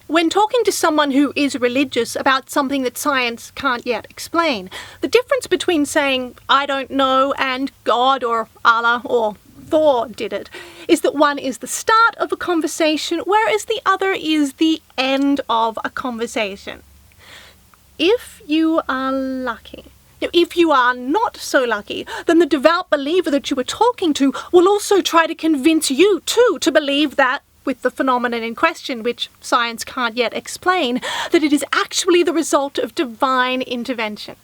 When talking to someone who is religious about something that science can't yet explain, the difference between saying, I don't know, and God or Allah or Thor did it, is that one is the start of a conversation, whereas the other is the end of a conversation. If you are lucky. If you are not so lucky, then the devout believer that you are talking to will also try to convince you too to believe that, with the phenomenon in question, which science can't yet explain, that it is actually the result of divine intervention.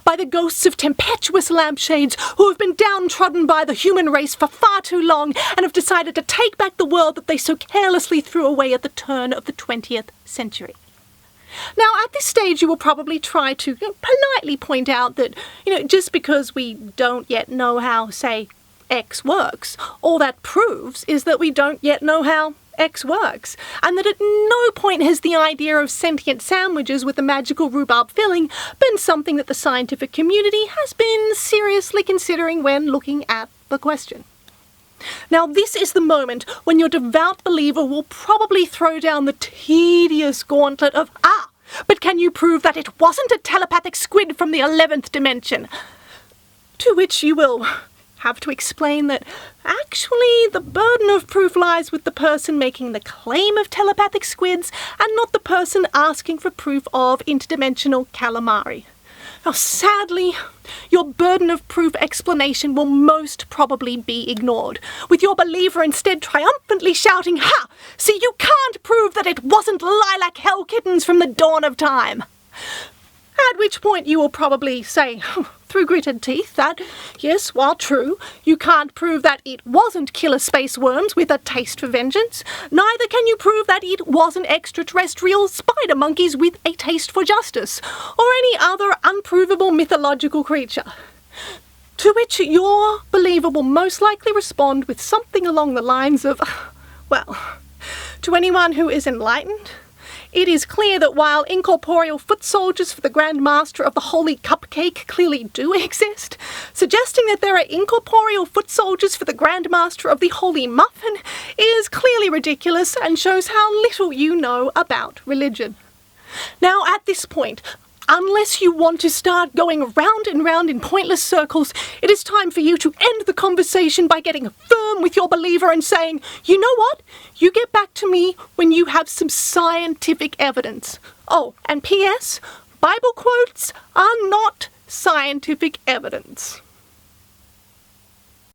By the ghosts of tempestuous lampshades who have been downtrodden by the human race for far too long and have decided to take back the world that they so carelessly threw away at the turn of the 20th century. Now, at this stage, you will probably try to politely point out that, just because we don't yet know how, say, X works, all that proves is that we don't yet know how X works, and that at no point has the idea of sentient sandwiches with a magical rhubarb filling been something that the scientific community has been seriously considering when looking at the question. Now, this is the moment when your devout believer will probably throw down the tedious gauntlet of, but can you prove that it wasn't a telepathic squid from the 11th dimension? To which you will have to explain that actually the burden of proof lies with the person making the claim of telepathic squids and not the person asking for proof of interdimensional calamari. Now, sadly, your burden of proof explanation will most probably be ignored, with your believer instead triumphantly shouting, "Ha! See, you can't prove that it wasn't lilac hell kittens from the dawn of time." At which point you will probably say, through gritted teeth, that, yes, while true, you can't prove that it wasn't killer space worms with a taste for vengeance, neither can you prove that it wasn't extraterrestrial spider monkeys with a taste for justice, or any other unprovable mythological creature. To which your believer will most likely respond with something along the lines of, well, to anyone who is enlightened, it is clear that while incorporeal foot soldiers for the Grand Master of the Holy Cupcake clearly do exist, suggesting that there are incorporeal foot soldiers for the Grand Master of the Holy Muffin is clearly ridiculous and shows how little you know about religion. Now, at this point, unless you want to start going round and round in pointless circles, it is time for you to end the conversation by getting firm with your believer and saying, you know what? You get back to me when you have some scientific evidence. Oh, and P.S., Bible quotes are not scientific evidence.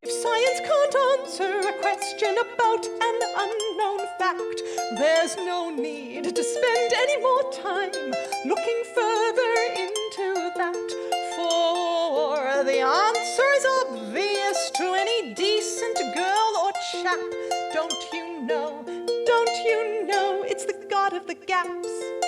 If science can't answer a question about an unknown fact, there's no need to spend any more time looking further into that. For the answer is obvious to any decent girl or chap. Don't you know, it's the God of the gaps.